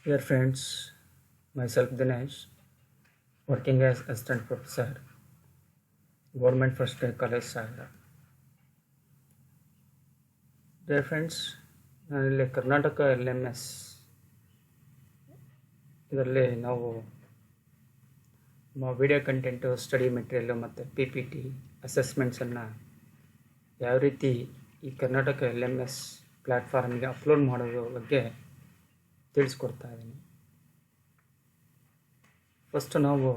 Dear friends, myself Dinesh, working as assistant professor, Government First Year College Sagar. Dear friends, ನಾನಿಲ್ಲಿ Karnataka LMS ಇದರಲ್ಲಿ ನಾವು video content, study material ಮತ್ತು PPT ಅಸೆಸ್ಮೆಂಟ್ಸನ್ನು ಯಾವ ರೀತಿ ಈ ಕರ್ನಾಟಕ LMS ಪ್ಲ್ಯಾಟ್ಫಾರ್ಮ್ಗೆ ಅಪ್ಲೋಡ್ ಮಾಡೋದ್ರ ಬಗ್ಗೆ ತಿಳಿಸ್ಕೊಡ್ತಾ ಇದ್ದೀನಿ. ಫಸ್ಟ್ ನಾವು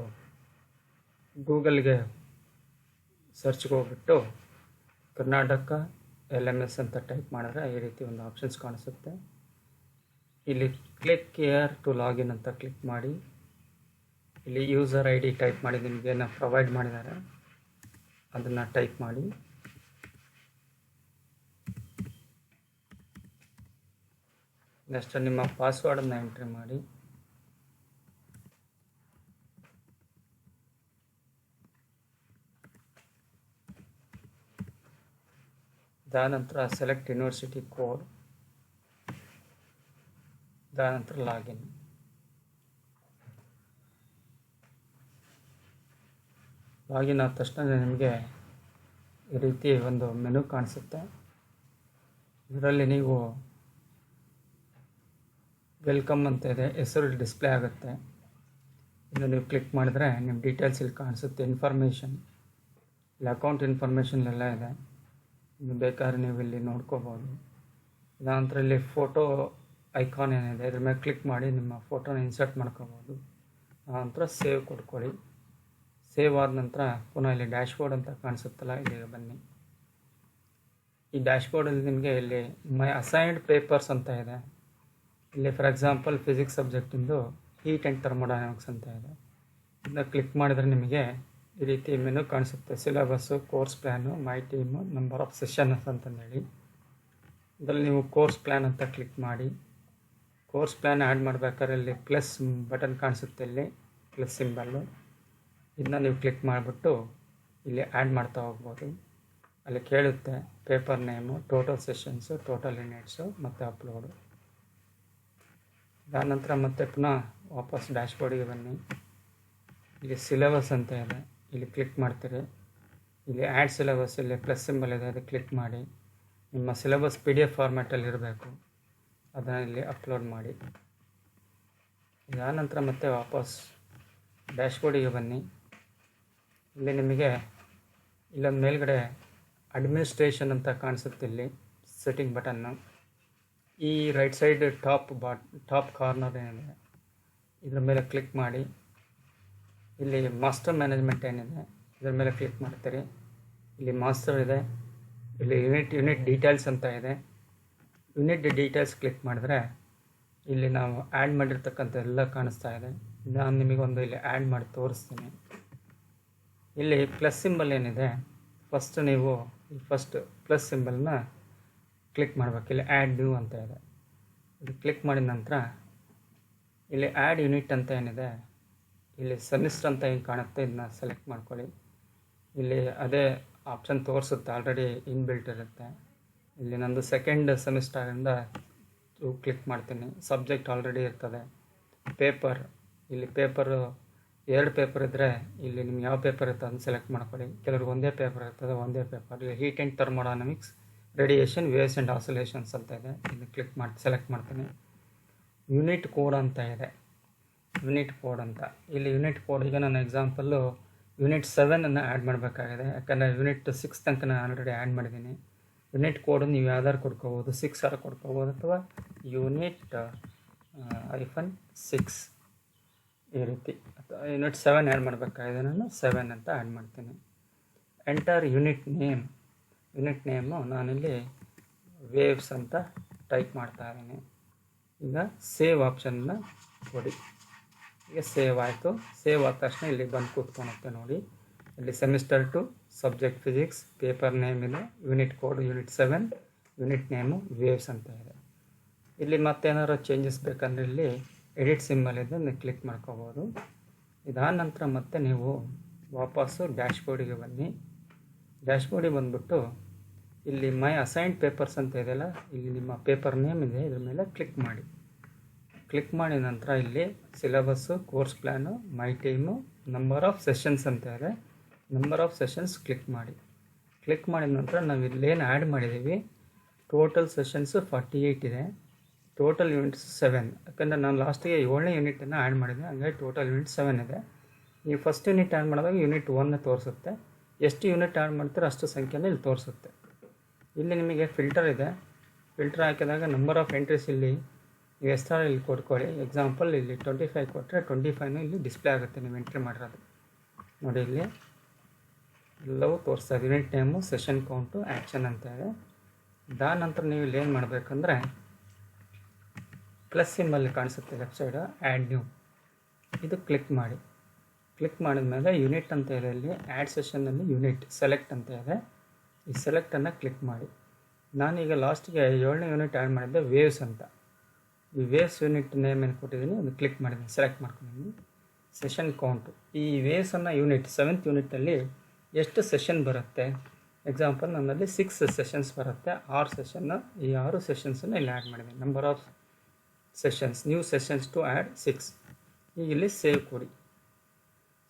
ಗೂಗಲ್ಗೆ ಸರ್ಚ್ಗೆ ಹೋಗ್ಬಿಟ್ಟು ಕರ್ನಾಟಕ LMS ಅಂತ ಟೈಪ್ ಮಾಡಿದ್ರೆ ಈ ರೀತಿ ಒಂದು ಆಪ್ಷನ್ಸ್ ಕಾಣಿಸುತ್ತೆ. ಇಲ್ಲಿ ಕ್ಲಿಕ್ ಹಿಯರ್ ಟು ಲಾಗಿನ್ ಅಂತ ಕ್ಲಿಕ್ ಮಾಡಿ ಇಲ್ಲಿ ಯೂಸರ್ ID ಟೈಪ್ ಮಾಡಿ ನಿಮಗೇನು ಪ್ರೊವೈಡ್ ಮಾಡಿದ್ದಾರೆ ಅದನ್ನು ಟೈಪ್ ಮಾಡಿ. ನೆಕ್ಸ್ಟ್ ನಿಮ್ಮ ಪಾಸ್ವರ್ಡನ್ನು ಎಂಟ್ರಿ ಮಾಡಿ. ನಂತರ ಸೆಲೆಕ್ಟ್ ಯೂನಿವರ್ಸಿಟಿ ಕೋಡ್, ನಂತರ ಲಾಗಿನ್. ಲಾಗಿನ್ ಆದ ತಕ್ಷಣ ನಿಮಗೆ ಈ ರೀತಿ ಒಂದು ಮೆನು ಕಾಣಿಸುತ್ತೆ. ಇದರಲ್ಲಿ ನೀವು ವೆಲ್ಕಮ್ ಅಂತ ಇದೆ, ಹೆಸರು ಡಿಸ್ಪ್ಲೇ ಆಗುತ್ತೆ. ಇನ್ನು ನೀವು ಕ್ಲಿಕ್ ಮಾಡಿದ್ರೆ ನಿಮ್ಮ ಡೀಟೇಲ್ಸ್ ಇಲ್ಲಿ ಕಾಣಿಸುತ್ತೆ. ಇನ್ಫಾರ್ಮೇಷನ್, ಇಲ್ಲಿ ಅಕೌಂಟ್ ಇನ್ಫಾರ್ಮೇಷನ್ ಎಲ್ಲ ಇದೆ. ಇನ್ನು ಬೇಕಾದ್ರೆ ನೀವು ಇಲ್ಲಿ ನೋಡ್ಕೋಬೋದು. ನಂತರ ಇಲ್ಲಿ ಫೋಟೋ ಐಕಾನ್ ಏನಿದೆ ಇದ್ರ ಮೇಲೆ ಕ್ಲಿಕ್ ಮಾಡಿ ನಿಮ್ಮ ಫೋಟೋನ ಇನ್ಸರ್ಟ್ ಮಾಡ್ಕೋಬೋದು. ನಂತರ ಸೇವ್ ಕೊಡ್ಕೊಳ್ಳಿ. ಸೇವ್ ಆದ ನಂತರ ಪುನಃ ಇಲ್ಲಿ ಡ್ಯಾಶ್ಬೋರ್ಡ್ ಅಂತ ಕಾಣಿಸುತ್ತಲ್ಲ, ಇಲ್ಲಿಗೆ ಬನ್ನಿ. ಈ ಡ್ಯಾಶ್ಬೋರ್ಡಲ್ಲಿ ನಿಮಗೆ ಇಲ್ಲಿ ಮೈ ಅಸೈನ್ಡ್ ಪೇಪರ್ಸ್ ಅಂತ ಇದೆ. ಇಲ್ಲಿ ಫಾರ್ ಎಕ್ಸಾಂಪಲ್ ಫಿಸಿಕ್ಸ್ ಸಬ್ಜೆಕ್ಟಿಂದು ಹೀಟ್ ಆ್ಯಂಡ್ ಥರ್ಮೋಡೈನಾಮಿಕ್ಸ್ ಅಂತ ಇದೆ. ಇದನ್ನ ಕ್ಲಿಕ್ ಮಾಡಿದ್ರೆ ನಿಮಗೆ ಈ ರೀತಿ ಮೆನು ಕಾಣಿಸುತ್ತೆ. Syllabus, course plan, my team, number of sessions ಅಂತಂದೇಳಿ. ಇದರಲ್ಲಿ ನೀವು ಕೋರ್ಸ್ ಪ್ಲ್ಯಾನ್ ಅಂತ ಕ್ಲಿಕ್ ಮಾಡಿ ಕೋರ್ಸ್ ಪ್ಲ್ಯಾನ್ ಆ್ಯಡ್ ಮಾಡಬೇಕಾದ್ರೆ ಇಲ್ಲಿ ಪ್ಲಸ್ ಬಟನ್ ಕಾಣಿಸುತ್ತೆ, ಇಲ್ಲಿ ಪ್ಲಸ್ ಸಿಂಬಲ್ಲು. ಇದನ್ನ ನೀವು ಕ್ಲಿಕ್ ಮಾಡಿಬಿಟ್ಟು ಇಲ್ಲಿ ಆ್ಯಡ್ ಮಾಡ್ತಾ ಹೋಗ್ಬೋದು. ಅಲ್ಲಿ ಕೇಳುತ್ತೆ paper name, total sessions, total units ಮತ್ತು ಅಪ್ಲೋಡು. ನಂತರ ಮತ್ತೆ ಪುನಃ ವಾಪಸ್ ಡ್ಯಾಶ್ಬೋರ್ಡಿಗೆ ಬನ್ನಿ. ಇಲ್ಲಿ ಸಿಲೆಬಸ್ ಅಂತ ಇದೆ, ಇಲ್ಲಿ ಕ್ಲಿಕ್ ಮಾಡ್ತೀರಿ. ಇಲ್ಲಿ ಆ್ಯಡ್ ಸಿಲೆಬಸ್, ಇಲ್ಲಿ ಪ್ಲಸ್ ಸಿಂಬಲ್ ಇದೆ, ಅದಕ್ಕೆ ಕ್ಲಿಕ್ ಮಾಡಿ. ನಿಮ್ಮ ಸಿಲೆಬಸ್ PDF ಫಾರ್ಮ್ಯಾಟಲ್ಲಿ ಇರಬೇಕು, ಅದನ್ನು ಇಲ್ಲಿ ಅಪ್ಲೋಡ್ ಮಾಡಿ. ನಂತರ ಮತ್ತೆ ವಾಪಸ್ ಡ್ಯಾಶ್ಬೋರ್ಡಿಗೆ ಬನ್ನಿ. ಇಲ್ಲಿ ನಿಮಗೆ ಇಲ್ಲೊಂದು ಮೇಲ್ಗಡೆ ಅಡ್ಮಿನಿಸ್ಟ್ರೇಷನ್ ಅಂತ ಕಾಣಿಸುತ್ತೆ, ಇಲ್ಲಿ ಸೆಟ್ಟಿಂಗ್ ಬಟನ್ನು. ಈ ರೈಟ್ ಸೈಡ್ ಟಾಪ್ ಕಾರ್ನರ್ ಏನಿದೆ ಇದ್ರ ಮೇಲೆ ಕ್ಲಿಕ್ ಮಾಡಿ. ಇಲ್ಲಿ ಮಾಸ್ಟರ್ ಮ್ಯಾನೇಜ್ಮೆಂಟ್ ಏನಿದೆ ಇದ್ರ ಮೇಲೆ ಕ್ಲಿಕ್ ಮಾಡ್ತೀರಿ. ಇಲ್ಲಿ ಮಾಸ್ಟರ್ ಇದೆ, ಇಲ್ಲಿ ಯೂನಿಟ್ ಡೀಟೇಲ್ಸ್ ಅಂತ ಇದೆ. ಯೂನಿಟ್ ಡೀಟೇಲ್ಸ್ ಕ್ಲಿಕ್ ಮಾಡಿದ್ರೆ ಇಲ್ಲಿ ನಾವು ಆ್ಯಡ್ ಮಾಡಿರ್ತಕ್ಕಂಥ ಎಲ್ಲ ಕಾಣಿಸ್ತಾ ಇದೆ. ನಾನು ನಿಮಗೊಂದು ಇಲ್ಲಿ ಆ್ಯಡ್ ಮಾಡಿ ತೋರಿಸ್ತೀನಿ. ಇಲ್ಲಿ ಪ್ಲಸ್ ಸಿಂಬಲ್ ಏನಿದೆ, ಫಸ್ಟ್ ನೀವು ಈ ಫಸ್ಟ್ ಪ್ಲಸ್ ಸಿಂಬಲ್ನ ಕ್ಲಿಕ್ ಮಾಡಬೇಕು. ಇಲ್ಲಿ ಆ್ಯಡ್ ನ್ಯೂ ಅಂತ ಇದೆ, ಇದು ಕ್ಲಿಕ್ ಮಾಡಿದ ನಂತರ ಇಲ್ಲಿ ಆ್ಯಡ್ ಯೂನಿಟ್ ಅಂತ ಏನಿದೆ, ಇಲ್ಲಿ ಸೆಮಿಸ್ಟರ್ ಅಂತ ಹಿಂಗೆ ಕಾಣುತ್ತೆ, ಇದನ್ನ ಸೆಲೆಕ್ಟ್ ಮಾಡ್ಕೊಳ್ಳಿ. ಇಲ್ಲಿ ಅದೇ ಆಪ್ಷನ್ ತೋರಿಸುತ್ತೆ, ಆಲ್ರೆಡಿ ಇನ್ಬಿಲ್ಟ್ ಇರುತ್ತೆ. ಇಲ್ಲಿ ನಂದು ಸೆಕೆಂಡ್ ಸೆಮಿಸ್ಟರಿಂದ ಕ್ಲಿಕ್ ಮಾಡ್ತೀನಿ. ಸಬ್ಜೆಕ್ಟ್ ಆಲ್ರೆಡಿ ಇರ್ತದೆ. ಪೇಪರ್, ಇಲ್ಲಿ ಪೇಪರು 2 ಪೇಪರ್ ಇದ್ದರೆ ಇಲ್ಲಿ ನಿಮ್ಗೆ ಯಾವ ಪೇಪರ್ ಇರ್ತದೆ ಅದನ್ನು ಸೆಲೆಕ್ಟ್ ಮಾಡ್ಕೊಳ್ಳಿ. ಕೆಲವ್ರಿಗೆ ಒಂದೇ ಪೇಪರ್ ಇರ್ತದೆ, ಒಂದೇ ಪೇಪರ್. ಇಲ್ಲಿ heat and thermodynamics, radiation, waves and oscillations ಅಂತ ಇದೆ, ಇಲ್ಲಿ ಕ್ಲಿಕ್ ಮಾಡಿ ಸೆಲೆಕ್ಟ್ ಮಾಡ್ತೀನಿ. ಯೂನಿಟ್ ಕೋಡ್ ಅಂತ ಇದೆ, ಯೂನಿಟ್ ಕೋಡ್ ಅಂತ. ಇಲ್ಲಿ ಯೂನಿಟ್ ಕೋಡ್, ಈಗ ನಾನು ಎಕ್ಸಾಂಪಲ್ಲು ಯೂನಿಟ್ 7 ಆ್ಯಡ್ ಮಾಡಬೇಕಾಗಿದೆ. ಯಾಕಂದರೆ ಯೂನಿಟ್ 6 ತನಕ ನಾನು ಆಲ್ರೆಡಿ ಆ್ಯಡ್ ಮಾಡಿದ್ದೀನಿ. ಯೂನಿಟ್ ಕೋಡು ನೀವು ಯಾವ್ದಾರು ಕೊಡ್ಕೋಬೋದು, 6 ಕೊಡ್ಕೋಬೋದು, ಅಥವಾ ಯೂನಿಟ್ -6 ಈ ರೀತಿ. ಅಥವಾ ಯೂನಿಟ್ 7 ಆ್ಯಡ್ ಮಾಡಬೇಕಾಗಿದೆ, ನಾನು 7 ಅಂತ ಆ್ಯಡ್ ಮಾಡ್ತೀನಿ. Enter unit name. Unit name ನಾನಿಲ್ಲಿ ವೇವ್ಸ್ ಅಂತ ಟೈಪ್ ಮಾಡ್ತಾ ಇದ್ದೀನಿ. ಈಗ ಸೇವ್ ಆಪ್ಷನ್ನ ಕೊಡಿ. ಈಗ ಸೇವ್ ಆಯಿತು. ಸೇವ್ ಆದ ತಕ್ಷಣ ಇಲ್ಲಿ ಬಂದು ಕೂತ್ಕೊಳುತ್ತೆ ನೋಡಿ. ಇಲ್ಲಿ semester 2 subject physics, paper name ಇದೆ, unit code unit 7, unit name waves ಅಂತ ಇದೆ. ಇಲ್ಲಿ ಮತ್ತೇನಾದ್ರು ಚೇಂಜಸ್ ಬೇಕಂದರೆ ಇಲ್ಲಿ ಎಡಿಟ್ ಸಿಂಬಲ್ ಇದೆ, ನೀವು ಕ್ಲಿಕ್ ಮಾಡ್ಕೋಬೋದು. ಇದಾದ ನಂತರ ಮತ್ತೆ ನೀವು ವಾಪಸ್ಸು ಡ್ಯಾಶ್ಬೋರ್ಡಿಗೆ ಬನ್ನಿ. ಡ್ಯಾಶ್ಬೋರ್ಡಿಗೆ ಬಂದುಬಿಟ್ಟು ಇಲ್ಲಿ ಮೈ ಅಸೈನ್ಡ್ ಪೇಪರ್ಸ್ ಅಂತ ಇದೆಯಲ್ಲ, ಇಲ್ಲಿ ನಿಮ್ಮ ಪೇಪರ್ ನೇಮ್ ಇದೆ, ಇದ್ರ ಮೇಲೆ ಕ್ಲಿಕ್ ಮಾಡಿ. ಕ್ಲಿಕ್ ಮಾಡಿದ ನಂತರ ಇಲ್ಲಿ syllabus, course plan, my team, number of sessions ಅಂತ ಇದೆ. ನಂಬರ್ ಆಫ್ ಸೆಷನ್ಸ್ ಕ್ಲಿಕ್ ಮಾಡಿ. ಕ್ಲಿಕ್ ಮಾಡಿದ ನಂತರ ನಾವು ಇಲ್ಲೇನು ಆ್ಯಡ್ ಮಾಡಿದ್ದೀವಿ, ಟೋಟಲ್ ಸೆಷನ್ಸು 48 ಇದೆ, ಟೋಟಲ್ ಯೂನಿಟ್ಸ್ 7. ಯಾಕಂದರೆ ನಾನು ಲಾಸ್ಟಿಗೆ 7ನೇ ಯೂನಿಟನ್ನು ಆ್ಯಡ್ ಮಾಡಿದೆ, ಹಾಗಾಗಿ ಟೋಟಲ್ ಯೂನಿಟ್ 7 ಇದೆ. ನೀವು ಫಸ್ಟ್ ಯೂನಿಟ್ ಆ್ಯಡ್ ಮಾಡಿದಾಗ ಯೂನಿಟ್ 1 ತೋರಿಸುತ್ತೆ. ಎಷ್ಟು ಯೂನಿಟ್ ಆ್ಯಡ್ ಮಾಡ್ತೀರೋ ಅಷ್ಟು ಸಂಖ್ಯೆನ ಇಲ್ಲಿ ತೋರಿಸುತ್ತೆ. ಇಲ್ಲಿ ನಿಮಗೆ ಫಿಲ್ಟರ್ ಇದೆ. ಫಿಲ್ಟರ್ ಹಾಕಿದಾಗ ನಂಬರ್ ಆಫ್ ಎಂಟ್ರೀಸ್ ಇಲ್ಲಿ ನೀವು ಎಷ್ಟಾರು ಇಲ್ಲಿ ಕೊಟ್ಕೊಳ್ಳಿ. ಎಕ್ಸಾಂಪಲ್ ಇಲ್ಲಿ 25 ಕೊಟ್ಟರೆ 25 ಇಲ್ಲಿ ಡಿಸ್ಪ್ಲೇ ಆಗುತ್ತೆ ನೀವು ಎಂಟ್ರಿ ಮಾಡಿರೋದು. ನೋಡಿ ಇಲ್ಲಿ ಎಲ್ಲವೂ ತೋರಿಸ್ತಾ ಇದೆ. Unit name, session count, action ಅಂತ ಇದೆ. ಅದಾದ ನಂತರ ನೀವು ಇಲ್ಲಿ ಏನು ಮಾಡಬೇಕಂದ್ರೆ ಪ್ಲಸ್ ಸಿಂಬಲ್ ಕಾಣಿಸುತ್ತೆ ಲೆಫ್ಟ್ ಸೈಡು, ಆ್ಯಡ್ ನ್ಯೂ, ಇದು ಕ್ಲಿಕ್ ಮಾಡಿ. ಕ್ಲಿಕ್ ಮಾಡಿದ ಮೇಲೆ ಯೂನಿಟ್ ಅಂತ ಇದೆ, ಇಲ್ಲಿ ಆ್ಯಡ್ ಸೆಷನ್ನಲ್ಲಿ ಯೂನಿಟ್ ಸೆಲೆಕ್ಟ್ ಅಂತ ಇದೆ. ಈ ಸೆಲೆಕ್ಟನ್ನು ಕ್ಲಿಕ್ ಮಾಡಿ. ನಾನೀಗ ಲಾಸ್ಟಿಗೆ 7ನೇ ಯೂನಿಟ್ ಆ್ಯಡ್ ಮಾಡಿದ್ದೆ ವೇವ್ಸ್ ಅಂತ. ಈ ವೇವ್ಸ್ ಯೂನಿಟ್ ನೇಮ್ ಏನು ಕೊಟ್ಟಿದ್ದೀನಿ ಅದು ಕ್ಲಿಕ್ ಮಾಡಿದ್ದೀನಿ, ಸೆಲೆಕ್ಟ್ ಮಾಡ್ಕೊಂಡಿದ್ದೀನಿ. ಸೆಷನ್ ಕೌಂಟು, ಈ ವೇವ್ಸನ್ನು ಯೂನಿಟ್ 7th ಯೂನಿಟಲ್ಲಿ ಎಷ್ಟು ಸೆಷನ್ ಬರುತ್ತೆ. ಎಕ್ಸಾಂಪಲ್ ನನ್ನಲ್ಲಿ 6 ಸೆಷನ್ಸ್ ಬರುತ್ತೆ, 6 ಸೆಷನ್ನು. ಈ 6 ಸೆಷನ್ಸನ್ನು ಇಲ್ಲಿ ಆ್ಯಡ್ ಮಾಡಿದ್ದೀನಿ. Number of sessions, new sessions to add 6. ಈಗ ಇಲ್ಲಿ ಸೇವ್ ಕೊಡಿ.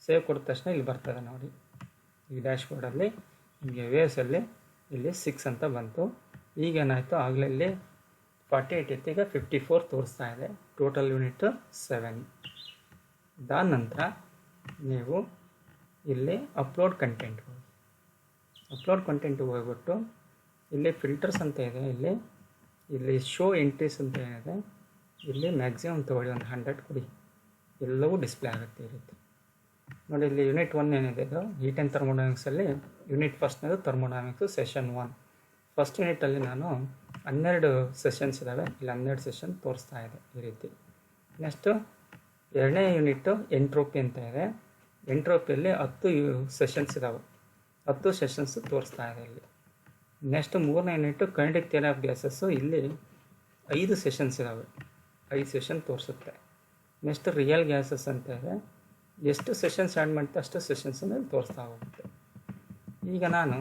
ಸೇವ್ ಕೊಡಿದ ತಕ್ಷಣ ಇಲ್ಲಿ ಬರ್ತದೆ ನೋಡಿ, ಈ ಡ್ಯಾಶ್ಬೋರ್ಡಲ್ಲಿ ನಿಮಗೆ ವೇವ್ಸಲ್ಲಿ ಇಲ್ಲಿ 6 ಅಂತ ಬಂತು. ಈಗೇನಾಯಿತು, ಆಗಲೇ ಇಲ್ಲಿ 48 ಇತ್ತು, ಈಗ 54 ತೋರಿಸ್ತಾ ಇದೆ. Total unit 7. ಅದಾದ ನಂತರ ನೀವು ಇಲ್ಲಿ ಅಪ್ಲೋಡ್ ಕಂಟೆಂಟ್ ಹೋಗಿ. ಅಪ್ಲೋಡ್ ಕಂಟೆಂಟಿಗೆ ಹೋಗ್ಬಿಟ್ಟು ಇಲ್ಲಿ ಫಿಲ್ಟರ್ಸ್ ಅಂತ ಇದೆ, ಇಲ್ಲಿ ಶೋ ಎಂಟ್ರೀಸ್ ಅಂತ ಏನಿದೆ, ಇಲ್ಲಿ ಮ್ಯಾಕ್ಸಿಮಮ್ ತೊಗೊಳ್ಳಿ, ಒಂದು 100 ಕೊಡಿ, ಎಲ್ಲವೂ ಡಿಸ್ಪ್ಲೇ ಆಗುತ್ತೆ ಈ ರೀತಿ. ನೋಡಿ ಇಲ್ಲಿ ಯೂನಿಟ್ 1 ಏನಿದೆ ಇದು ಹೀಟ್ ಆ್ಯಂಡ್ ಥರ್ಮೋಡೈನಮಿಕ್ಸಲ್ಲಿ ಯೂನಿಟ್ ಫಸ್ಟ್ನದು ಥರ್ಮೋಡೈನಮಿಕ್ಸು ಸೆಷನ್ 1. ಫಸ್ಟ್ ಯೂನಿಟಲ್ಲಿ ನಾನು 12 ಸೆಷನ್ಸ್ ಇದ್ದಾವೆ, ಇಲ್ಲಿ 12 ಸೆಷನ್ ತೋರಿಸ್ತಾ ಇದೆ ಈ ರೀತಿ. ನೆಕ್ಸ್ಟು 2ನೇ ಯೂನಿಟ್ಟು ಎಂಟ್ರೋಪಿ ಅಂತ ಇದೆ. ಎಂಟ್ರೋಪಿಯಲ್ಲಿ 10 ಸೆಷನ್ಸ್ ಇದ್ದಾವೆ, 10 ಸೆಷನ್ಸ್ ತೋರಿಸ್ತಾ ಇದೆ ಇಲ್ಲಿ. ನೆಕ್ಸ್ಟ್ 3ನೇ unit kinetic theory of gases, ಇಲ್ಲಿ 5 ಸೆಷನ್ಸ್ ಇದ್ದಾವೆ, 5 ಸೆಷನ್ ತೋರಿಸುತ್ತೆ. ನೆಕ್ಸ್ಟ್ ರಿಯಲ್ ಗ್ಯಾಸಸ್ ಅಂತ ಇದೆ, ಎಷ್ಟು ಸೆಷನ್ಸ್ ಆ್ಯಡ್ ಮಾಡ್ತಾ ಅಷ್ಟು ಸೆಷನ್ಸನ್ನು ತೋರಿಸ್ತಾ ಹೋಗುತ್ತೆ. ಈಗ ನಾನು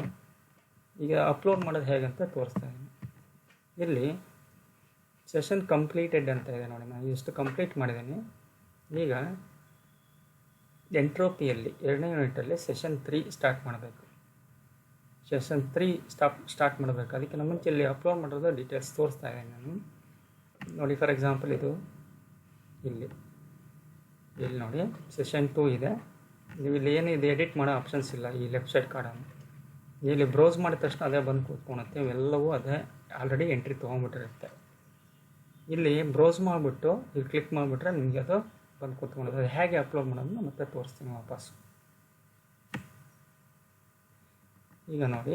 ಅಪ್ಲೋಡ್ ಮಾಡೋದು ಹೇಗಂತ ತೋರಿಸ್ತಾ ಇದ್ದೀನಿ. ಇಲ್ಲಿ ಸೆಷನ್ ಕಂಪ್ಲೀಟೆಡ್ ಅಂತ ಇದೆ ನೋಡಿ, ನಾನು ಎಷ್ಟು ಕಂಪ್ಲೀಟ್ ಮಾಡಿದ್ದೀನಿ. ಈಗ ಎಂಟ್ರೋಪಿಯಲ್ಲಿ 2ನೇ ಯೂನಿಟಲ್ಲಿ ಸೆಷನ್ 3 ಸ್ಟಾರ್ಟ್ ಮಾಡಬೇಕು. ಸೆಷನ್ 3 ಸ್ಟಾರ್ಟ್ ಮಾಡಬೇಕು. ಅದಕ್ಕೆ ನಮ್ಮ ಮುಂಚೆ ಇಲ್ಲಿ ಅಪ್ಲೋಡ್ ಮಾಡೋದು ಡೀಟೇಲ್ಸ್ ತೋರಿಸ್ತಾ ಇದ್ದೀನಿ ನಾನು. ನೋಡಿ ಫಾರ್ ಎಕ್ಸಾಂಪಲ್ ಇದು ಇಲ್ಲಿ ನೋಡಿ ಸೆಷನ್ 2 ಇದೆ. ನೀವು ಇಲ್ಲಿ ಏನಿದೆ ಎಡಿಟ್ ಮಾಡೋ ಆಪ್ಷನ್ಸ್ ಇಲ್ಲ. ಈ ಲೆಫ್ಟ್ ಸೈಡ್ ಕಾರ್ಡನ್ನು ಇಲ್ಲಿ ಬ್ರೌಸ್ ಮಾಡಿದ ತಕ್ಷಣ ಅದೇ ಬಂದು ಕೂತ್ಕೊಳುತ್ತೆ, ಇವೆಲ್ಲವೂ ಅದೇ ಆಲ್ರೆಡಿ ಎಂಟ್ರಿ ತೊಗೊಂಡ್ಬಿಟ್ಟಿರುತ್ತೆ. ಇಲ್ಲಿ ಬ್ರೌಸ್ ಮಾಡಿಬಿಟ್ಟು ಇಲ್ಲಿ ಕ್ಲಿಕ್ ಮಾಡಿಬಿಟ್ರೆ ನಿಮಗೆ ಅದು ಬಂದು ಕೂತ್ಕೊಳ್ಳೋದು. ಅದು ಹೇಗೆ ಅಪ್ಲೋಡ್ ಮಾಡೋದನ್ನ ಮತ್ತೆ ತೋರಿಸ್ತೀನಿ ವಾಪಸ್. ಈಗ ನೋಡಿ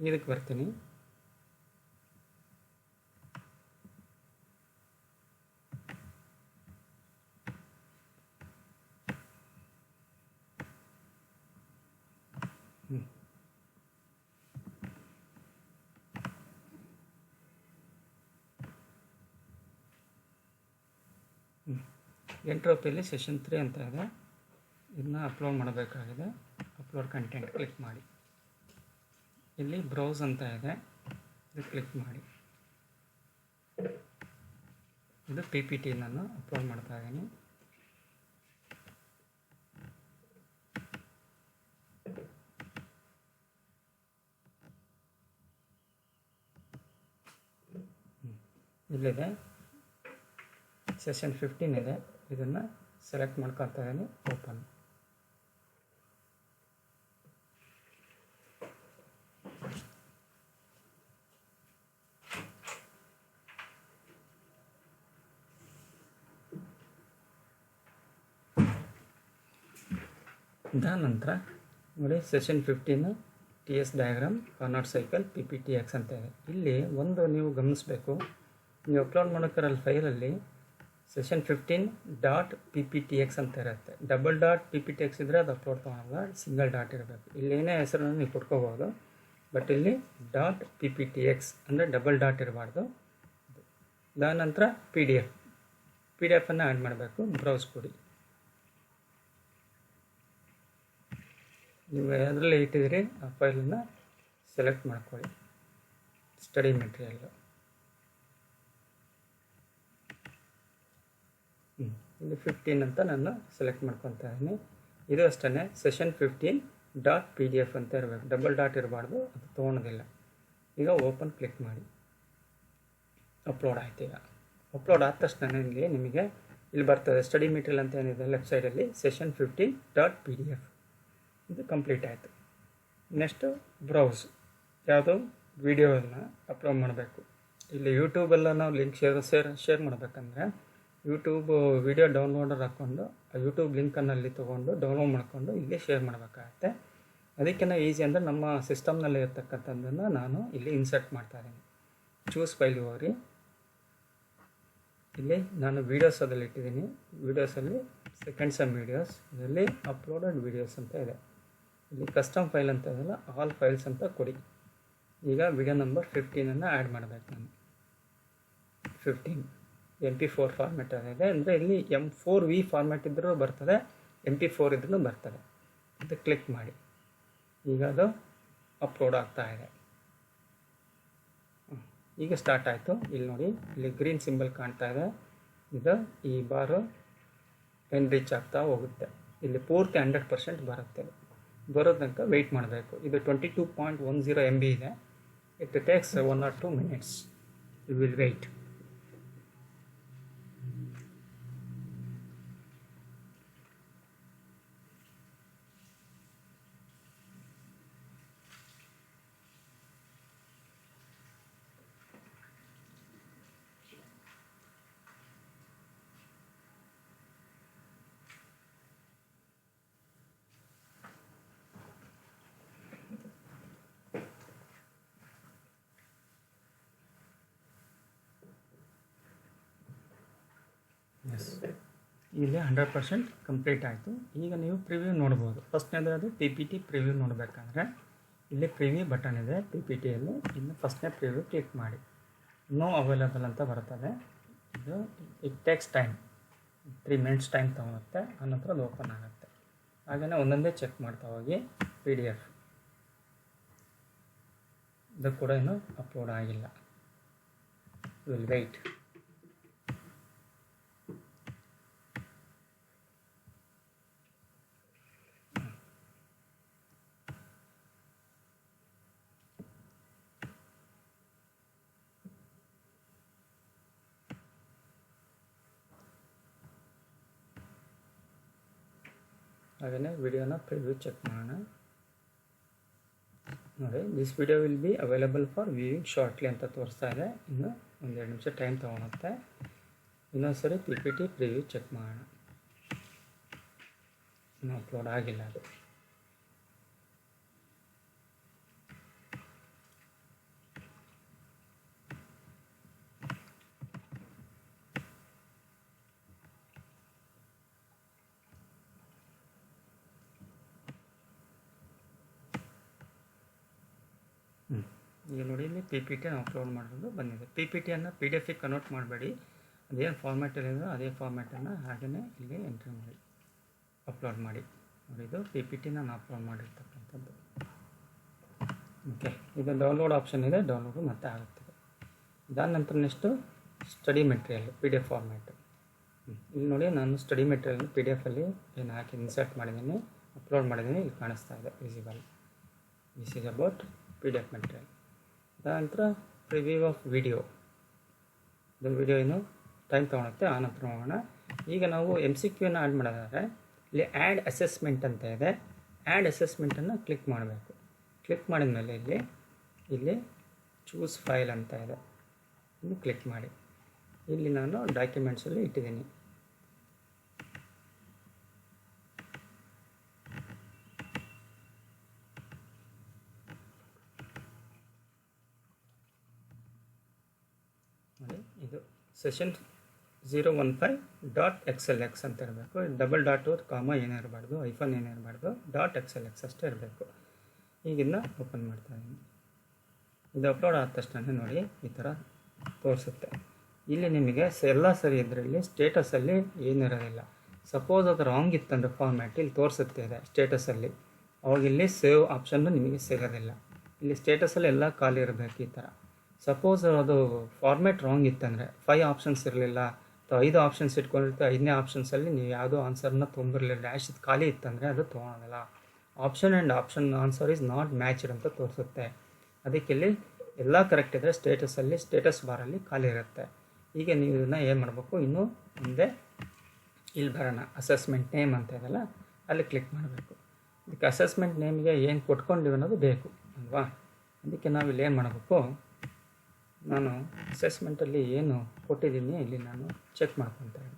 ಇದಕ್ಕೆ ಬರ್ತೀನಿ. ಎಂಟ್ರೋಪಿಯಲ್ಲಿ ಸೆಷನ್ 3 ಅಂತ ಇದೆ, ಇದನ್ನ ಅಪ್ಲೋಡ್ ಮಾಡಬೇಕಾಗಿದೆ. ಅಪ್ಲೋಡ್ ಕಂಟೆಂಟ್ ಕ್ಲಿಕ್ ಮಾಡಿ. ಇಲ್ಲಿ ಬ್ರೌಸ್ ಅಂತ ಇದೆ, ಇದು ಕ್ಲಿಕ್ ಮಾಡಿ. ಇದು PPT ನಾನು ಅಪ್ಲೋಡ್ ಮಾಡ್ತಾ ಇದ್ದೀನಿ. ಇಲ್ಲಿದೆ ಸೆಷನ್ 15 ಇದೆ, ಇದನ್ನು ಸೆಲೆಕ್ಟ್ ಮಾಡ್ಕೊಳ್ತಾ ಇದ್ದೀನಿ. ಓಪನ್. ಇದಾದ ನಂತರ ನೋಡಿ session 15 TS diagram, Carnot cycle, PPTX ಅಂತ ಇದೆ. ಇಲ್ಲಿ ಒಂದು ನೀವು ಗಮನಿಸಬೇಕು, ನೀವು ಅಪ್ಲೋಡ್ ಮಾಡೋಕ್ಕಿರಲ್ಲ ಫೈಲಲ್ಲಿ ಸೆಷನ್ 15.pptx ಅಂತ ಇರುತ್ತೆ. $.pptx ಇದ್ದರೆ ಅದು ಅಪ್ಲೋಡ್ ತೊಗೊಳಲ್ಲ, ಸಿಂಗಲ್ ಡಾಟ್ ಇರಬೇಕು. ಇಲ್ಲಿ ಏನೇ ಹೆಸರನ್ನು ನೀವು ಕೊಟ್ಕೋಬೋದು, ಬಟ್ ಇಲ್ಲಿ .pptx ಅಂದರೆ ಡಬಲ್ ಡಾಟ್ ಇರಬಾರ್ದು. ಅದಾದ ನಂತರ PDF ಅನ್ನು ಆ್ಯಡ್ ಮಾಡಬೇಕು. ಬ್ರೌಸ್ ಕೊಡಿ. ನೀವು ಅದರಲ್ಲಿ ಇಟ್ಟಿದ್ದೀರಿ ಆ ಫೈಲನ್ನು ಸೆಲೆಕ್ಟ್ ಮಾಡ್ಕೊಳ್ಳಿ. ಸ್ಟಡಿ ಮೆಟೀರಿಯಲ್ಲು ಇಲ್ಲಿ 15 ಅಂತ ನಾನು ಸೆಲೆಕ್ಟ್ ಮಾಡ್ಕೊತಾ ಇದ್ದೀನಿ. ಇದು ಅಷ್ಟೇ ಸೆಷನ್ 15.pdf ಅಂತ ಇರಬೇಕು, ಡಬಲ್ ಡಾಟ್ ಇರಬಾರ್ದು, ಅದು ತೊಗೊಳೋದಿಲ್ಲ. ಈಗ ಓಪನ್ ಕ್ಲಿಕ್ ಮಾಡಿ. ಅಪ್ಲೋಡ್ ಆಯ್ತು. ಈಗ ಅಪ್ಲೋಡ್ ಆದ ತಕ್ಷಣ ನಿಮಗೆ ಇಲ್ಲಿ ಬರ್ತದೆ ಸ್ಟಡಿ ಮೆಟೀರಿಯಲ್ ಅಂತ ಏನಿದೆ ಲೆಫ್ಟ್ ಸೈಡಲ್ಲಿ ಸೆಷನ್ 15.pdf. ಇದು ಕಂಪ್ಲೀಟ್ ಆಯಿತು. ನೆಕ್ಸ್ಟು ಬ್ರೌಸ್, ಯಾವುದೋ ವೀಡಿಯೋನ ಅಪ್ಲೋಡ್ ಮಾಡಬೇಕು. ಇಲ್ಲಿ ಯೂಟ್ಯೂಬೆಲ್ಲ ನಾವು ಲಿಂಕ್ ಶೇರ್ ಮಾಡಬೇಕಂದ್ರೆ ಯೂಟ್ಯೂಬ್ ವಿಡಿಯೋ ಡೌನ್ಲೋಡರ್ ಹಾಕ್ಕೊಂಡು ಆ ಯೂಟ್ಯೂಬ್ ಲಿಂಕನ್ನು ಅಲ್ಲಿ ತೊಗೊಂಡು ಡೌನ್ಲೋಡ್ ಮಾಡಿಕೊಂಡು ಇಲ್ಲಿ ಶೇರ್ ಮಾಡಬೇಕಾಗತ್ತೆ. ಅದಕ್ಕಿಂತ ಈಸಿ ಅಂದರೆ ನಮ್ಮ ಸಿಸ್ಟಮ್ನಲ್ಲಿ ಇರ್ತಕ್ಕಂಥದ್ದನ್ನು ನಾನು ಇಲ್ಲಿ ಇನ್ಸರ್ಟ್ ಮಾಡ್ತಾಯಿದ್ದೀನಿ. ಚೂಸ್ ಫೈಲ್ಗೆ ಹೋಗ್ರಿ. ಇಲ್ಲಿ ನಾನು ವೀಡಿಯೋಸಲ್ಲಿ ಇಟ್ಟಿದ್ದೀನಿ. ವೀಡಿಯೋಸಲ್ಲಿ ಸೆಕೆಂಡ್ ಸಮ್ ವೀಡಿಯೋಸ್, ಇದರಲ್ಲಿ ಅಪ್ಲೋಡೆಡ್ ವೀಡಿಯೋಸ್ ಅಂತ ಇದೆ. ಇಲ್ಲಿ ಕಸ್ಟಮ್ ಫೈಲ್ ಅಂತ ಇದೆಯಲ್ಲ, ಆಲ್ ಫೈಲ್ಸ್ ಅಂತ ಕೊಡಿ. ಈಗ ವಿಡಿಯೋ ನಂಬರ್ 15 ಆ್ಯಡ್ ಮಾಡಬೇಕು ನಾನು. 15 MP4 ಫಾರ್ಮೆಟ್ ಇದೆ. ಅಂದರೆ ಇಲ್ಲಿ M4V ಫಾರ್ಮೆಟ್ ಇದ್ದರೂ ಬರ್ತದೆ, MP4 ಇದ್ರೂ ಬರ್ತದೆ. ಇದು ಕ್ಲಿಕ್ ಮಾಡಿ. ಈಗ ಅದು ಅಪ್ಲೋಡ್ ಆಗ್ತಾ ಇದೆ. ಈಗ ಸ್ಟಾರ್ಟ್ ಆಯಿತು. ಇಲ್ಲಿ ನೋಡಿ, ಇಲ್ಲಿ ಗ್ರೀನ್ ಸಿಂಬಲ್ ಕಾಣ್ತಾ ಇದೆ. ಇದು ಈ ಬಾರು ಎನ್ರಿಚ್ ಆಗ್ತಾ ಹೋಗುತ್ತೆ. ಇಲ್ಲಿ ಪೂರ್ತಿ 100% ಬರುತ್ತೆ. ಬರೋ ತನಕ ವೆಯ್ಟ್ ಮಾಡಬೇಕು. ಇದು 22.10 MB ಇದೆ. It takes 1 or 2 minutes. You will wait. Yes, ಇಲ್ಲಿ 100% ಕಂಪ್ಲೀಟ್ ಆಯಿತು. ಈಗ ನೀವು ಪ್ರಿವ್ಯೂ ನೋಡ್ಬೋದು. ಫಸ್ಟ್ನೇದು ಅದು PPT ಪ್ರಿವ್ಯೂ ನೋಡಬೇಕಂದ್ರೆ ಇಲ್ಲಿ ಪ್ರಿವ್ಯೂ ಬಟನ್ ಇದೆ PPTಯಲ್ಲಿ. ಇನ್ನು ಫಸ್ಟ್ನೇ ಪ್ರಿವ್ಯೂ ಕ್ಲಿಕ್ ಮಾಡಿ. ನೋ ಅವೈಲೇಬಲ್ ಅಂತ ಬರ್ತದೆ. ಇದು it takes time, 3 minutes time ತೊಗೊಳುತ್ತೆ. ಆನಂತರ ಅದು ಓಪನ್ ಆಗುತ್ತೆ. ಹಾಗೆಯೇ ಒಂದೊಂದೇ ಚೆಕ್ ಮಾಡ್ತಾ ಹೋಗಿ. PDF ಇದು ಕೂಡ ಇನ್ನೂ ಅಪ್ಲೋಡ್ ಆಗಿಲ್ಲ. Will weight. ಹಾಗೆಯೇ ವಿಡಿಯೋನ ಪ್ರಿವ್ಯೂ ಚೆಕ್ ಮಾಡೋಣ. ನೋಡಿ, this video will be available for viewing shortly ಅಂತ ತೋರಿಸ್ತಾ ಇದೆ. ಇನ್ನು 1-2 ನಿಮಿಷ ಟೈಮ್ ತೊಗೊಳುತ್ತೆ. ಇನ್ನೊಂದ್ಸರಿ PPT ಪ್ರಿವ್ಯೂ ಚೆಕ್ ಮಾಡೋಣ. ಇನ್ನೂ ಅಪ್ಲೋಡ್ ಆಗಿಲ್ಲ ಅದು. ಈಗ ನೋಡಿ, ಇಲ್ಲಿ PPT ಅಪ್ಲೋಡ್ ಮಾಡೋದು ಬಂದಿದೆ. PPTಯನ್ನು PDF ಕನ್ವರ್ಟ್ ಮಾಡಬೇಡಿ. ಅದೇನು ಫಾರ್ಮ್ಯಾಟಲ್ಲಿದೆ ಅದೇ ಫಾರ್ಮ್ಯಾಟನ್ನು ಹಾಗೆಯೇ ಇಲ್ಲಿ ಎಂಟ್ರಿ ಮಾಡಿ ಅಪ್ಲೋಡ್ ಮಾಡಿ. ನೋಡಿ, ಇದು PPT ನಾನು ಅಪ್ಲೋಡ್ ಮಾಡಿರ್ತಕ್ಕಂಥದ್ದು. ಓಕೆ, ಇದು ಡೌನ್ಲೋಡ್ ಆಪ್ಷನ್ ಇದೆ. ಡೌನ್ಲೋಡು ಮತ್ತೆ ಆಗುತ್ತದೆ. ಇದಾದ ನಂತರ next study material PDF format. ಇಲ್ಲಿ ನೋಡಿ, ನಾನು ಸ್ಟಡಿ ಮೆಟೀರಿಯಲ್ PDF ಏನು ಹಾಕಿ ಇನ್ಸರ್ಟ್ ಮಾಡಿದ್ದೀನಿ, ಅಪ್ಲೋಡ್ ಮಾಡಿದ್ದೀನಿ. ಇಲ್ಲಿ ಕಾಣಿಸ್ತಾ ಇದೆ visible. This is about PDF material. ಅದಾನಂತರ ಪ್ರಿವ್ಯೂ ಆಫ್ ವಿಡಿಯೋ. ಇದು ವಿಡಿಯೋ ಏನು ಟೈಮ್ ತೊಗೊಳುತ್ತೆ. ಆನಂತರ ನೋಡೋಣ. ಈಗ ನಾವು MCQನ ಆ್ಯಡ್ ಮಾಡೋದಾದರೆ ಇಲ್ಲಿ ಆ್ಯಡ್ ಅಸೆಸ್ಮೆಂಟ್ ಅಂತ ಇದೆ. ಆ್ಯಡ್ ಅಸೆಸ್ಮೆಂಟನ್ನು ಕ್ಲಿಕ್ ಮಾಡಬೇಕು. ಕ್ಲಿಕ್ ಮಾಡಿದ ಮೇಲೆ ಇಲ್ಲಿ ಚೂಸ್ ಫೈಲ್ ಅಂತ ಇದೆ. ಇನ್ನು ಕ್ಲಿಕ್ ಮಾಡಿ. ಇಲ್ಲಿ ನಾನು ಡಾಕ್ಯುಮೆಂಟ್ಸಲ್ಲಿ ಇಟ್ಟಿದ್ದೀನಿ. ಇದು ಸೆಷನ್ 015.xlx ಅಂತ ಇರಬೇಕು. ಡಬಲ್ ಡಾಟು ಕಾಮ ಏನಿರಬಾರ್ದು, ಐಫೋನ್ ಏನಿರಬಾರ್ದು, .xlx ಅಷ್ಟೇ ಇರಬೇಕು. ಈಗಿನ್ನ ಓಪನ್ ಮಾಡ್ತಾ ಇದ್ದೀನಿ. ಇದು ಅಪ್ಲೋಡ್ ಆದ ತಕ್ಷಣ ನೋಡಿ ಈ ಥರ ತೋರಿಸುತ್ತೆ. ಇಲ್ಲಿ ನಿಮಗೆ ಎಲ್ಲ ಸರಿ ಇದರಲ್ಲಿ ಸ್ಟೇಟಸಲ್ಲಿ ಏನಿರೋದಿಲ್ಲ. ಸಪೋಸ್ ಅದು ರಾಂಗ್ ಇತ್ತಂದ್ರೆ ಫಾರ್ಮ್ಯಾಟ್ ಇಲ್ಲಿ ತೋರಿಸುತ್ತೆ ಇದೆ ಸ್ಟೇಟಸಲ್ಲಿ. ಅವಾಗ ಇಲ್ಲಿ ಸೇವ್ ಆಪ್ಷನ್ನು ನಿಮಗೆ ಸಿಗೋದಿಲ್ಲ. ಇಲ್ಲಿ ಸ್ಟೇಟಸಲ್ಲಿ ಎಲ್ಲ ಖಾಲಿ ಇರಬೇಕು ಈ ಥರ. ಸಪೋಸ್ ಅದು ಫಾರ್ಮೇಟ್ ರಾಂಗ್ ಇತ್ತಂದರೆ 5 ಆಪ್ಷನ್ಸ್ ಇರಲಿಲ್ಲ ಅಥವಾ 5 ಆಪ್ಷನ್ಸ್ ಇಟ್ಕೊಂಡಿರ್ತೀವಿ, 5ನೇ ಆಪ್ಷನ್ಸಲ್ಲಿ ನೀವು ಯಾವುದೋ ಆನ್ಸರ್ನ ತೊಗೊಂಡಿರಲಿಲ್ಲ, ಡ್ಯಾಶ್ ಇದು ಖಾಲಿ ಇತ್ತಂದರೆ ಅದು ತೊಗೊಳೋದಿಲ್ಲ. Option and option answer is not matched ಅಂತ ತೋರಿಸುತ್ತೆ. ಅದಕ್ಕೆ ಇಲ್ಲಿ ಎಲ್ಲ ಕರೆಕ್ಟ್ ಇದ್ದರೆ ಸ್ಟೇಟಸಲ್ಲಿ ಸ್ಟೇಟಸ್ ಬಾರಲ್ಲಿ ಖಾಲಿ ಇರುತ್ತೆ. ಈಗ ನೀವು ಇದನ್ನು ಏನು ಮಾಡಬೇಕು, ಇನ್ನೂ ಮುಂದೆ ಇಲ್ಲಿ ಬರೋಣ, ಅಸೆಸ್ಮೆಂಟ್ ನೇಮ್ ಅಂತ ಇದೆಯಲ್ಲ ಅಲ್ಲಿ ಕ್ಲಿಕ್ ಮಾಡಬೇಕು. ಇದಕ್ಕೆ ಅಸೆಸ್ಮೆಂಟ್ ನೇಮ್ಗೆ ಏನು ಕೊಟ್ಕೊಂಡಿವಿ ಅನ್ನೋದು ಬೇಕು ಅಲ್ವಾ. ಅದಕ್ಕೆ ನಾವು ಇಲ್ಲಿ ಏನು ಮಾಡಬೇಕು, ನಾನು ಅಸೆಸ್ಮೆಂಟಲ್ಲಿ ಏನು ಕೊಟ್ಟಿದ್ದೀನಿ ಇಲ್ಲಿ ನಾನು ಚೆಕ್ ಮಾಡ್ಕೊತಾ ಇದ್ದೀನಿ.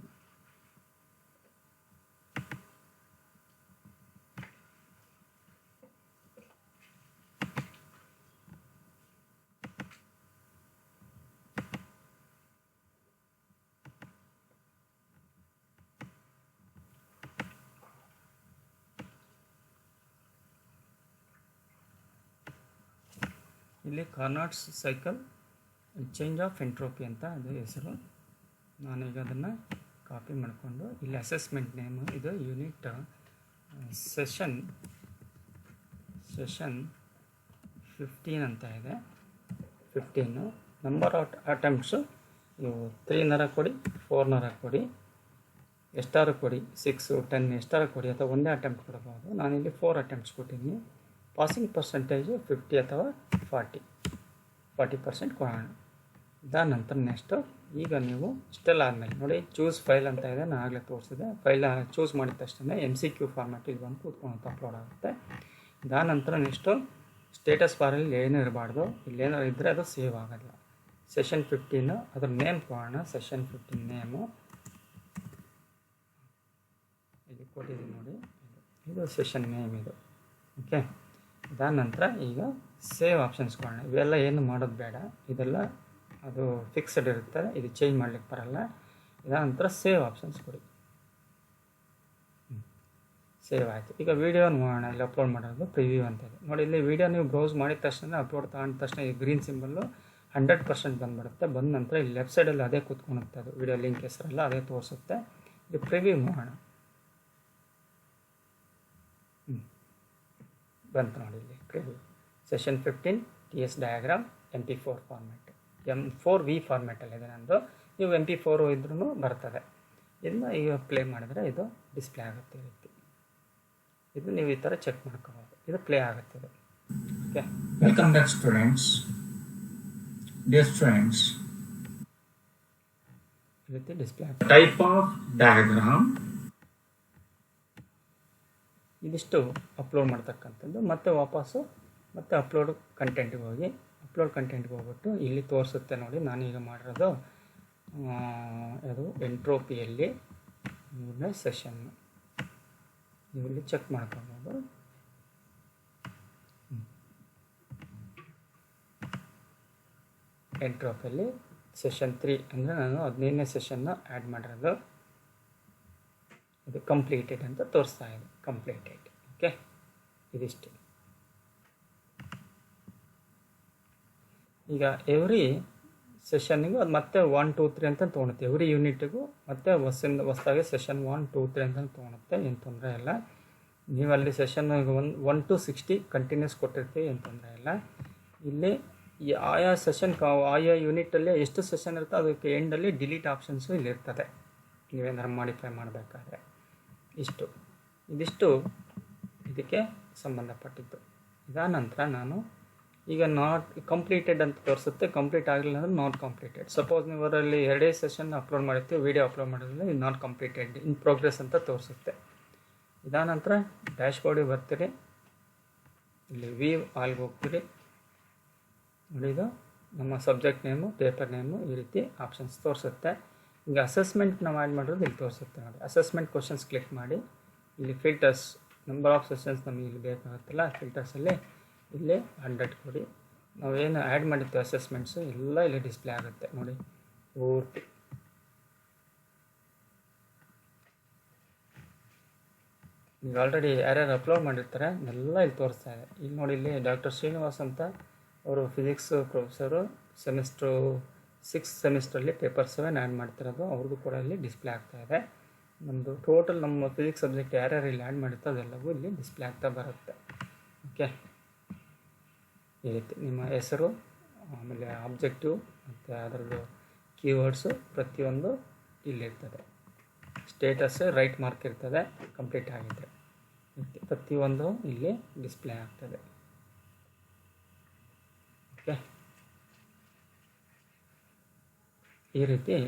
ಇಲ್ಲಿ ಕಾರ್ನಾಟ್ಸ್ ಸೈಕಲ್ ಚೇಂಜ್ ಆಫ್ ಎಂಟ್ರೋಪಿ ಅಂತ ಅದು ಹೆಸರು. ನಾನೀಗ ಅದನ್ನು ಕಾಪಿ ಮಾಡಿಕೊಂಡು ಇಲ್ಲಿ ಅಸೆಸ್ಮೆಂಟ್ ನೇಮು ಇದು ಯೂನಿಟ್ ಸೆಷನ್ 15 ಅಂತ ಇದೆ. 15 ನಂಬರ್ ಆಫ್ ಅಟೆಂಪ್ಟ್ಸು ನೀವು 3 ಕೊಡಿ, 4 ಕೊಡಿ, ಎಷ್ಟಾರು ಕೊಡಿ, 6, 10 ಎಷ್ಟಾರು ಕೊಡಿ ಅಥವಾ ಒಂದೇ ಅಟೆಂಪ್ಟ್ ಕೊಡಬಹುದು. ನಾನಿಲ್ಲಿ 4 ಅಟೆಂಪ್ಟ್ಸ್ ಕೊಟ್ಟಿದ್ದೀನಿ. ಪಾಸಿಂಗ್ ಪರ್ಸೆಂಟೇಜು 50 ಅಥವಾ 40% ಕೊಡೋಣ. ಇದಾದ ನಂತರ ನೆಕ್ಸ್ಟು ಈಗ ನೀವು ಇಷ್ಟೆಲ್ಲ ಆದಮೇಲೆ ನೋಡಿ ಚೂಸ್ ಫೈಲ್ ಅಂತ ಇದೆ, ನಾನು ಆಗಲೇ ತೋರಿಸಿದೆ. ಫೈಲ್ ಚೂಸ್ ಮಾಡಿದ ತಕ್ಷಣ MCQ ಫಾರ್ಮ್ಯಾಟ್ ಇಲ್ಲಿ ಬಂದು ಕೂತ್ಕೊಂಡು ಅಪ್ಲೋಡ್ ಆಗುತ್ತೆ. ಇದಾದ ನಂತರ ನೆಕ್ಸ್ಟು ಸ್ಟೇಟಸ್ ಬಾರಲ್ಲಿ ಏನೂ ಇರಬಾರ್ದು, ಇಲ್ಲೇನಾರು ಇದ್ದರೆ ಅದು ಸೇವ್ ಆಗೋಲ್ಲ. ಸೆಷನ್ 15 ಅದ್ರ ನೇಮ್ ಕೊಡೋಣ, ಸೆಷನ್ 15 ನೇಮು ಇಲ್ಲಿ ಕೊಟ್ಟಿದ್ದೀನಿ ನೋಡಿ, ಇದು ಸೆಷನ್ ನೇಮ್ ಇದು. ಓಕೆ, ಇದಾದ ನಂತರ ಈಗ ಸೇವ್ ಆಪ್ಷನ್ಸ್ ಕೊಡೋಣ. ಇವೆಲ್ಲ ಏನು ಮಾಡೋದು ಬೇಡ, ಇದೆಲ್ಲ ಅದು ಫಿಕ್ಸ್ಡ್ ಇರುತ್ತೆ, ಇದು ಚೇಂಜ್ ಮಾಡ್ಲಿಕ್ಕೆ ಬರಲ್ಲ. ಇದಾದ ನಂತರ ಸೇವ್ ಆಪ್ಷನ್ಸ್ ಕೊಡಿ. ಸೇವ್ ಆಯಿತು. ಈಗ ವೀಡಿಯೋ ನೋಡೋಣ, ಇಲ್ಲಿ ಅಪ್ಲೋಡ್ ಮಾಡೋದು ಪ್ರಿವ್ಯೂ ಅಂತ ಇದೆ ನೋಡಿ. ಇಲ್ಲಿ ವೀಡಿಯೋ ನೀವು ಬ್ರೌಸ್ ಮಾಡಿದ ತಕ್ಷಣ ಅಪ್ಲೋಡ್ ತಗೊಂಡ ತಕ್ಷಣ ಈ ಗ್ರೀನ್ ಸಿಂಬಲ್ಲು 100% ಬಂದುಬಿಡುತ್ತೆ. ಬಂದ ನಂತರ ಇಲ್ಲಿ ಲೆಫ್ಟ್ ಸೈಡಲ್ಲಿ ಅದೇ ಕೂತ್ಕೊಳುತ್ತೆ, ಅದು ವೀಡಿಯೋ ಲಿಂಕ್ ಹೆಸರೆಲ್ಲ ಅದೇ ತೋರಿಸುತ್ತೆ. ಇಲ್ಲಿ ಪ್ರಿವ್ಯೂ ಮಾಡೋಣ. ಬಂತು ನೋಡಿ ಇಲ್ಲಿ preview. Session 15 TS diagram MP4 format, M4V ಫಾರ್ಮ್ಯಾಟಲ್ಲಿದೆ ನಂದು. ನೀವು MP4 ಇದ್ರೂ ಬರ್ತದೆ. ಇದನ್ನು ಈಗ ಪ್ಲೇ ಮಾಡಿದರೆ ಇದು ಡಿಸ್ಪ್ಲೇ ಆಗುತ್ತೆ ಈ ರೀತಿ. ಇದು ನೀವು ಈ ಥರ ಚೆಕ್ ಮಾಡ್ಕೋಬೋದು, ಇದು ಪ್ಲೇ ಆಗುತ್ತೆ ಇದು. Okay, welcome back students. Dear students, ಈ ರೀತಿ ಡಿಸ್ಪ್ಲೇ ಆಗುತ್ತೆ. ಟೈಪ್ ಆಫ್ ಡಯಾಗ್ರಾಮ್ ಇದಿಷ್ಟು ಅಪ್ಲೋಡ್ ಮಾಡ್ತಕ್ಕಂಥದ್ದು. ಮತ್ತೆ ವಾಪಸ್ಸು ಮತ್ತೆ ಅಪ್ಲೋಡ್ ಕಂಟೆಂಟ್ಗೆ ಹೋಗಿ, ಅಪ್ಲೋಡ್ ಕಂಟೆಂಟ್ಗೆ ಹೋಗ್ಬಿಟ್ಟು ಇಲ್ಲಿ ತೋರಿಸುತ್ತೆ ನೋಡಿ. ನಾನೀಗ ಮಾಡಿರೋದು ಅದು ಎಂಟ್ರೋಪಿಯಲ್ಲಿ 3ನೇ ಸೆಷನ್ನು ನೀವು ಇಲ್ಲಿ ಚೆಕ್ ಮಾಡ್ಕೊಬೋದು. ಎಂಟ್ರೋಪಿಯಲ್ಲಿ ಸೆಷನ್ 3 ಅಂದರೆ ನಾನು 15ನೇ ಸೆಷನ್ನ ಆ್ಯಡ್ ಮಾಡಿರೋದು. ಇದು ಕಂಪ್ಲೀಟೆಡ್ ಅಂತ ತೋರಿಸ್ತಾ ಇದೆ, ಕಂಪ್ಲೀಟೆಡ್. ಓಕೆ, ಇದಿಷ್ಟು. ಈಗ ಎವ್ರಿ ಸೆಷನ್ನಿಗೂ ಅದು ಮತ್ತೆ 1, 2, 3 ಅಂತ ತೊಗೊಳುತ್ತೆ. ಎವ್ರಿ ಯೂನಿಟ್ಗೂ ಮತ್ತೆ ಹೊಸದಾಗಿ ಸೆಷನ್ 1, 2, 3 ಅಂತ ತೊಗೊಳುತ್ತೆ, ಏನು ತೊಂದರೆ ಇಲ್ಲ. ನೀವು ಅಲ್ಲಿ ಸೆಷನ್ 1 to 60 ಕಂಟಿನ್ಯೂಸ್ ಕೊಟ್ಟಿರ್ತೀವಿ, ಏನು ತೊಂದರೆ ಇಲ್ಲ. ಇಲ್ಲಿ ಈ ಆಯಾ ಸೆಷನ್ ಆಯಾ ಯೂನಿಟಲ್ಲಿ ಎಷ್ಟು ಸೆಷನ್ ಇರುತ್ತೋ ಅದಕ್ಕೆ ಎಂಡಲ್ಲಿ ಡಿಲೀಟ್ ಆಪ್ಷನ್ಸು ಇಲ್ಲಿರ್ತದೆ, ನೀವೇನಾದ್ರು ಮಾಡಿಫೈ ಮಾಡಬೇಕಾದ್ರೆ. ಇದಿಷ್ಟು ಇದಕ್ಕೆ ಸಂಬಂಧಪಟ್ಟಿದ್ದು. ಇದಾದ ನಂತರ ನಾನು ಈಗ ನಾಟ್ ಕಂಪ್ಲೀಟೆಡ್ ಅಂತ ತೋರಿಸುತ್ತೆ. ಕಂಪ್ಲೀಟ್ ಆಗಲಿಲ್ಲ ಅಂದರೆ ನಾಟ್ ಕಂಪ್ಲೀಟೆಡ್. ಸಪೋಸ್ ನೀವು ಅದರಲ್ಲಿ 2 ಸೆಷನ್ ಅಪ್ಲೋಡ್ ಮಾಡಿರ್ತೀವಿ, ವೀಡಿಯೋ ಅಪ್ಲೋಡ್ ಮಾಡಿದ್ರೆ ಇದು ನಾಟ್ ಕಂಪ್ಲೀಟೆಡ್, ಇನ್ ಪ್ರೋಗ್ರೆಸ್ ಅಂತ ತೋರಿಸುತ್ತೆ. ಇದಾದ ನಂತರ ಡ್ಯಾಶ್ಬೋರ್ಡಿಗೆ ಬರ್ತೀರಿ, ಇಲ್ಲಿ ವ್ಯೂ ಆಲ್ಗೆ ಹೋಗ್ತೀರಿ ನೋಡಿ. ಇದು ನಮ್ಮ ಸಬ್ಜೆಕ್ಟ್ ನೇಮು, ಪೇಪರ್ ನೇಮು, ಈ ರೀತಿ ಆಪ್ಷನ್ಸ್ ತೋರಿಸುತ್ತೆ. ಈಗ ಅಸೆಸ್ಮೆಂಟ್ ನಾವು ಆ್ಯಡ್ ಮಾಡೋದು ಇಲ್ಲಿ ತೋರಿಸುತ್ತೆ ನೋಡಿ. ಅಸೆಸ್ಮೆಂಟ್ ಕ್ವಶನ್ಸ್ ಕ್ಲಿಕ್ ಮಾಡಿ ಇಲ್ಲಿ ಫಿಲ್ಟರ್ಸ್, ನಂಬರ್ ಆಫ್ ಸೆಷನ್ಸ್ ನಮಗೆ ಇಲ್ಲಿ ಬೇಕಾಗುತ್ತಲ್ಲ, ಫಿಲ್ಟರ್ಸಲ್ಲಿ ಇಲ್ಲಿ 100 ಕೊಡಿ. ನಾವೇನು ಆ್ಯಡ್ ಮಾಡಿರ್ತೀವಿ ಅಸೆಸ್ಮೆಂಟ್ಸು ಎಲ್ಲ ಇಲ್ಲಿ ಡಿಸ್ಪ್ಲೇ ಆಗುತ್ತೆ ನೋಡಿ ಪೂರ್ತಿ. ಈಗ ಆಲ್ರೆಡಿ ಯಾರ್ಯಾರು ಅಪ್ಲೋಡ್ ಮಾಡಿರ್ತಾರೆ ಎಲ್ಲ ಇಲ್ಲಿ ತೋರಿಸ್ತಾ ಇದೆ. ಇಲ್ಲಿ ನೋಡಿ, ಇಲ್ಲಿ ಡಾಕ್ಟರ್ ಶ್ರೀನಿವಾಸ್ ಅಂತ ಅವರು ಫಿಸಿಕ್ಸ್ ಪ್ರೊಫೆಸರು, ಸೆಮಿಸ್ಟ್ರು 6 ಸೆಮಿಸ್ಟ್ರಲ್ಲಿ ಪೇಪರ್ 7 ಆ್ಯಡ್ ಮಾಡ್ತಿರೋದು, ಅವ್ರದ್ದು ಕೂಡ ಇಲ್ಲಿ ಡಿಸ್ಪ್ಲೇ ಆಗ್ತಾಯಿದೆ. ನಮ್ಮದು ಟೋಟಲ್ ನಮ್ಮ ಫಿಸಿಕ್ಸ್ ಸಬ್ಜೆಕ್ಟ್ ಯಾರ್ಯಾರು ಇಲ್ಲಿ ಆ್ಯಡ್ ಮಾಡಿರ್ತಾರೆ ಅದೆಲ್ಲವೂ ಇಲ್ಲಿ ಡಿಸ್ಪ್ಲೇ ಆಗ್ತಾ ಬರುತ್ತೆ. ಓಕೆ, ಈ ರೀತಿ ನಿಮ್ಮ ಹೆಸರು, ಆಮೇಲೆ ಆಬ್ಜೆಕ್ಟಿವ್ ಮತ್ತು ಅದರದ್ದು ಕೀವರ್ಡ್ಸು ಪ್ರತಿಯೊಂದು ಇಲ್ಲಿರ್ತದೆ. ಸ್ಟೇಟಸ್ ರೈಟ್ ಮಾರ್ಕ್ ಇರ್ತದೆ ಕಂಪ್ಲೀಟ್ ಆಗಿದೆ. ಪ್ರತಿಯೊಂದು ಇಲ್ಲಿ ಡಿಸ್ಪ್ಲೇ ಆಗ್ತದೆ. ಓಕೆ, ಈ ರೀತಿ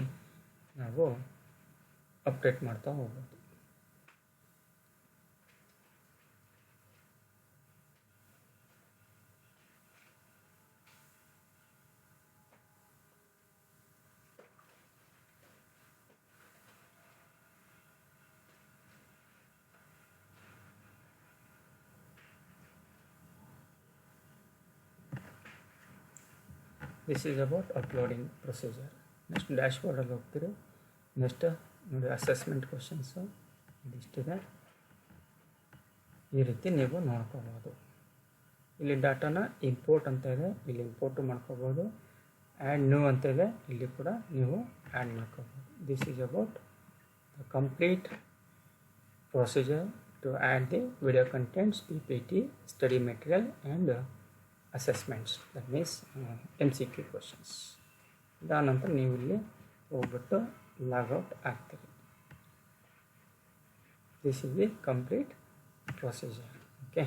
ನಾವು ಅಪ್ಡೇಟ್ ಮಾಡ್ತಾ ಹೋಗ್ಬೋದು. This is about uploading procedure. Next ಡ್ಯಾಶ್ಬೋರ್ಡಲ್ಲಿ ಹೋಗ್ತೀರಿ. ನೆಕ್ಸ್ಟ್ ನೋಡಿ ಅಸೆಸ್ಮೆಂಟ್ ಕ್ವಶನ್ಸು ಇದಿಷ್ಟಿದೆ. ಈ ರೀತಿ ನೀವು ನೋಡ್ಕೋಬೋದು. ಇಲ್ಲಿ ಡಾಟಾನ ಇಂಪೋರ್ಟ್ ಅಂತ ಇದೆ, ಇಲ್ಲಿ ಇಂಪೋರ್ಟು ಮಾಡ್ಕೋಬೋದು. ಆ್ಯಡ್ ನ್ಯೂ ಅಂತ ಇದೆ, ಇಲ್ಲಿ ಕೂಡ ನೀವು ಆ್ಯಡ್ ಮಾಡ್ಕೋಬೋದು. This is about the complete procedure to add the video contents, PPT, study material and assessments, that means MCQ questions. ಇದಾದ ನೀವು ಇಲ್ಲಿ ಹೋಗ್ಬಿಟ್ಟು ಲಾಗೌಟ್ ಆಗ್ತೀರಿ. This is the complete procedure. Okay.